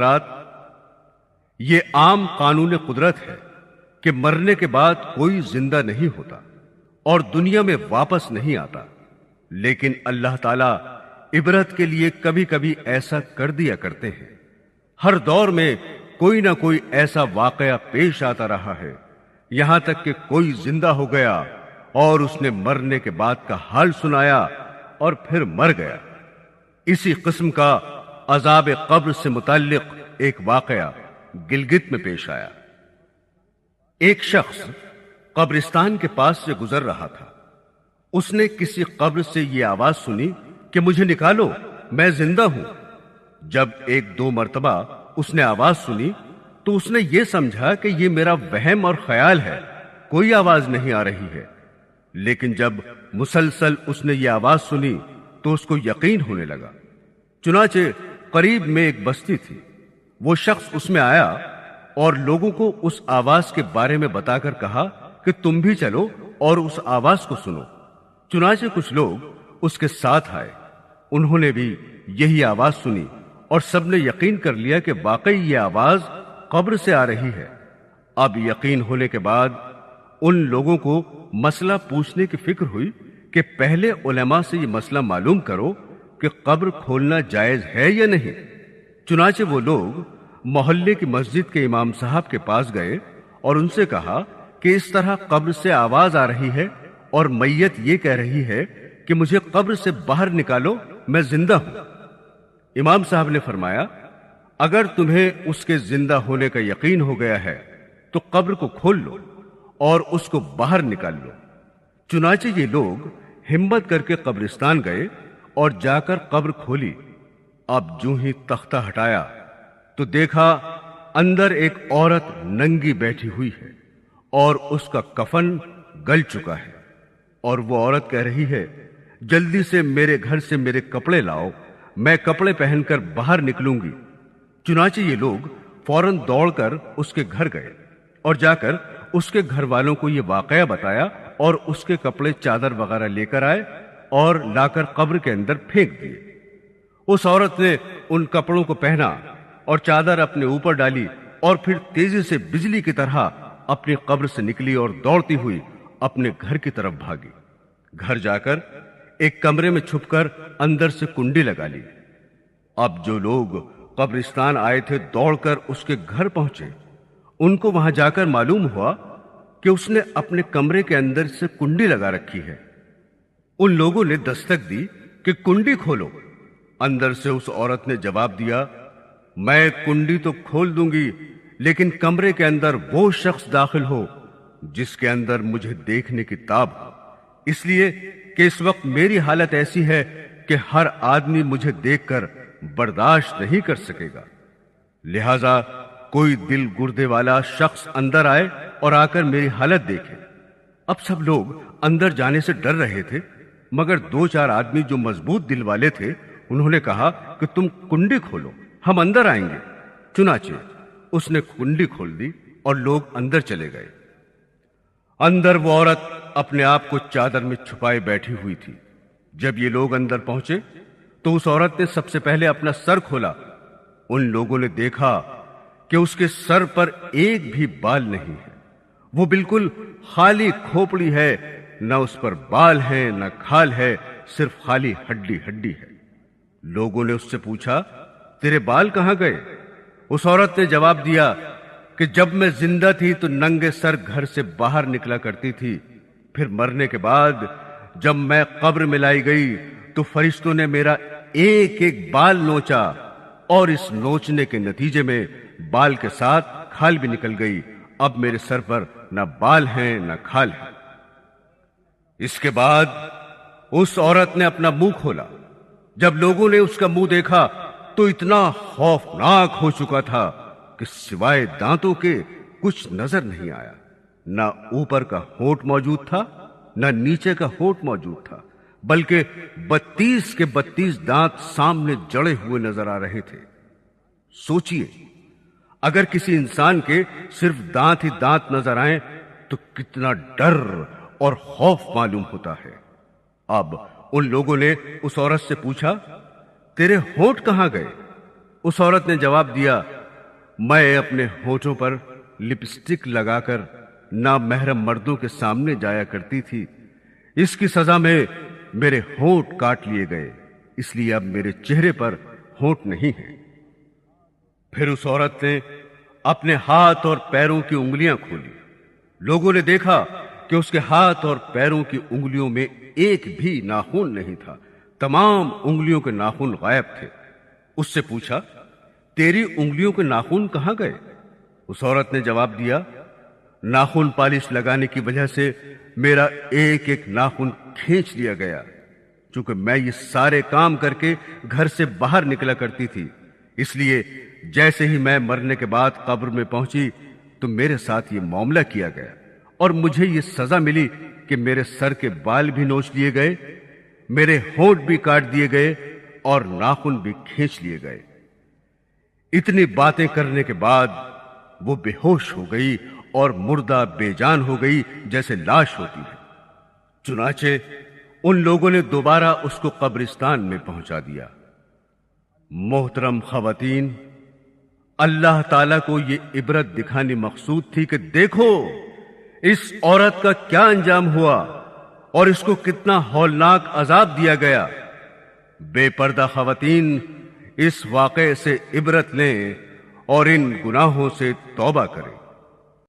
رات یہ عام قانون قدرت ہے کہ مرنے کے بعد کوئی زندہ نہیں ہوتا اور دنیا میں واپس نہیں آتا، لیکن اللہ تعالیٰ عبرت کے لیے کبھی کبھی ایسا کر دیا کرتے ہیں۔ ہر دور میں کوئی نہ کوئی ایسا واقعہ پیش آتا رہا ہے، یہاں تک کہ کوئی زندہ ہو گیا اور اس نے مرنے کے بعد کا حال سنایا اور پھر مر گیا۔ اسی قسم کا عذاب قبر سے متعلق ایک واقعہ گلگت میں پیش آیا۔ ایک شخص قبرستان کے پاس سے گزر رہا تھا۔ اس نے کسی قبر سے یہ آواز سنی کہ مجھے نکالو، میں زندہ ہوں۔ جب ایک دو مرتبہ اس نے آواز سنی تو اس نے یہ سمجھا کہ یہ میرا وہم اور خیال ہے، کوئی آواز نہیں آ رہی ہے۔ لیکن جب مسلسل اس نے یہ آواز سنی تو اس کو یقین ہونے لگا۔ چنانچہ قریب میں ایک بستی تھی، وہ شخص اس میں آیا اور لوگوں کو اس آواز کے بارے میں بتا کر کہا کہ تم بھی چلو اور اس آواز کو سنو۔ چنانچہ کچھ لوگ اس کے ساتھ آئے، انہوں نے بھی یہی آواز سنی اور سب نے یقین کر لیا کہ واقعی یہ آواز قبر سے آ رہی ہے۔ اب یقین ہونے کے بعد ان لوگوں کو مسئلہ پوچھنے کی فکر ہوئی کہ پہلے علماء سے یہ مسئلہ معلوم کرو کہ قبر کھولنا جائز ہے یا نہیں۔ چنانچہ وہ لوگ محلے کی مسجد کے امام صاحب کے پاس گئے اور ان سے کہا کہ اس طرح قبر سے آواز آ رہی ہے اور میت یہ کہہ رہی ہے کہ مجھے قبر سے باہر نکالو، میں زندہ ہوں۔ امام صاحب نے فرمایا، اگر تمہیں اس کے زندہ ہونے کا یقین ہو گیا ہے تو قبر کو کھول لو اور اس کو باہر نکال لو۔ چنانچہ یہ لوگ ہمت کر کے قبرستان گئے اور جا کر قبر کھولی۔ اب جو ہی تختہ ہٹایا تو دیکھا اندر ایک عورت ننگی بیٹھی ہوئی ہے اور اس کا کفن گل چکا ہے، اور وہ عورت کہہ رہی ہے، جلدی سے میرے گھر سے میرے کپڑے لاؤ، میں کپڑے پہن کر باہر نکلوں گی۔ چنانچہ یہ لوگ فوراً دوڑ کر اس کے گھر گئے اور جا کر اس کے گھر والوں کو یہ واقعہ بتایا اور اس کے کپڑے چادر وغیرہ لے کر آئے اور لا کر قبر کے اندر پھینک دیے۔ اس عورت نے ان کپڑوں کو پہنا اور چادر اپنے اوپر ڈالی اور پھر تیزی سے بجلی کی طرح اپنی قبر سے نکلی اور دوڑتی ہوئی اپنے گھر کی طرف بھاگی۔ گھر جا کر ایک کمرے میں چھپ کر اندر سے کنڈی لگا لی۔ اب جو لوگ قبرستان آئے تھے دوڑ کر اس کے گھر پہنچے، ان کو وہاں جا کر معلوم ہوا کہ اس نے اپنے کمرے کے اندر سے کنڈی لگا رکھی ہے۔ ان لوگوں نے دستک دی کہ کنڈی کھولو۔ اندر سے اس عورت نے جواب دیا، میں کنڈی تو کھول دوں گی، لیکن کمرے کے اندر وہ شخص داخل ہو جس کے اندر مجھے دیکھنے کی تاب ہو، اس لیے کہ اس وقت میری حالت ایسی ہے کہ ہر آدمی مجھے دیکھ کر برداشت نہیں کر سکے گا، لہذا کوئی دل گردے والا شخص اندر آئے اور آ کر میری حالت دیکھے۔ اب سب لوگ اندر جانے سے ڈر رہے تھے، مگر دو چار آدمی جو مضبوط دل والے تھے انہوں نے کہا کہ تم کنڈی کھولو، ہم اندر آئیں گے۔ چنانچہ اس نے کنڈی کھول دی اور لوگ اندر چلے گئے۔ اندر وہ عورت اپنے آپ کو چادر میں چھپائے بیٹھی ہوئی تھی۔ جب یہ لوگ اندر پہنچے تو اس عورت نے سب سے پہلے اپنا سر کھولا۔ ان لوگوں نے دیکھا کہ اس کے سر پر ایک بھی بال نہیں ہے، وہ بالکل خالی کھوپڑی ہے، نہ اس پر بال ہیں نہ کھال ہے، صرف خالی ہڈی ہڈی ہے۔ لوگوں نے اس سے پوچھا، تیرے بال کہاں گئے؟ اس عورت نے جواب دیا کہ جب میں زندہ تھی تو ننگے سر گھر سے باہر نکلا کرتی تھی، پھر مرنے کے بعد جب میں قبر میں لائی گئی تو فرشتوں نے میرا ایک ایک بال نوچا، اور اس نوچنے کے نتیجے میں بال کے ساتھ کھال بھی نکل گئی۔ اب میرے سر پر نہ بال ہیں نہ کھال ہے۔ اس کے بعد اس عورت نے اپنا منہ کھولا۔ جب لوگوں نے اس کا منہ دیکھا تو اتنا خوفناک ہو چکا تھا کہ سوائے دانتوں کے کچھ نظر نہیں آیا۔ نہ اوپر کا ہونٹ موجود تھا نہ نیچے کا ہونٹ موجود تھا، بلکہ 32 کے 32 دانت سامنے جڑے ہوئے نظر آ رہے تھے۔ سوچئے، اگر کسی انسان کے صرف دانت ہی دانت نظر آئیں تو کتنا ڈر اور خوف معلوم ہوتا ہے۔ اب ان لوگوں نے اس عورت سے پوچھا، تیرے ہونٹ کہاں گئے؟ اس عورت نے جواب دیا، میں اپنے ہونٹوں پر لپسٹک لگا کر نامحرم مردوں کے سامنے جایا کرتی تھی، اس کی سزا میں میرے ہونٹ کاٹ لیے گئے، اس لیے اب میرے چہرے پر ہونٹ نہیں ہیں۔ پھر اس عورت نے اپنے ہاتھ اور پیروں کی انگلیاں کھولی، لوگوں نے دیکھا کہ اس کے ہاتھ اور پیروں کی انگلیوں میں ایک بھی ناخن نہیں تھا، تمام انگلیوں کے ناخن غائب تھے۔ اس سے پوچھا، تیری انگلیوں کے ناخن کہاں گئے؟ اس عورت نے جواب دیا، ناخن پالش لگانے کی وجہ سے میرا ایک ایک ناخن کھینچ لیا گیا، چونکہ میں یہ سارے کام کر کے گھر سے باہر نکلا کرتی تھی، اس لیے جیسے ہی میں مرنے کے بعد قبر میں پہنچی تو میرے ساتھ یہ معاملہ کیا گیا، اور مجھے یہ سزا ملی کہ میرے سر کے بال بھی نوچ لیے گئے، میرے ہونٹ بھی کاٹ دیے گئے اور ناخن بھی کھینچ لیے گئے۔ اتنی باتیں کرنے کے بعد وہ بے ہوش ہو گئی اور مردہ بے جان ہو گئی جیسے لاش ہوتی ہے۔ چنانچہ ان لوگوں نے دوبارہ اس کو قبرستان میں پہنچا دیا۔ محترم خواتین، اللہ تعالیٰ کو یہ عبرت دکھانی مقصود تھی کہ دیکھو اس عورت کا کیا انجام ہوا اور اس کو کتنا ہولناک عذاب دیا گیا۔ بے پردہ خواتین اس واقعے سے عبرت لیں اور ان گناہوں سے توبہ کریں۔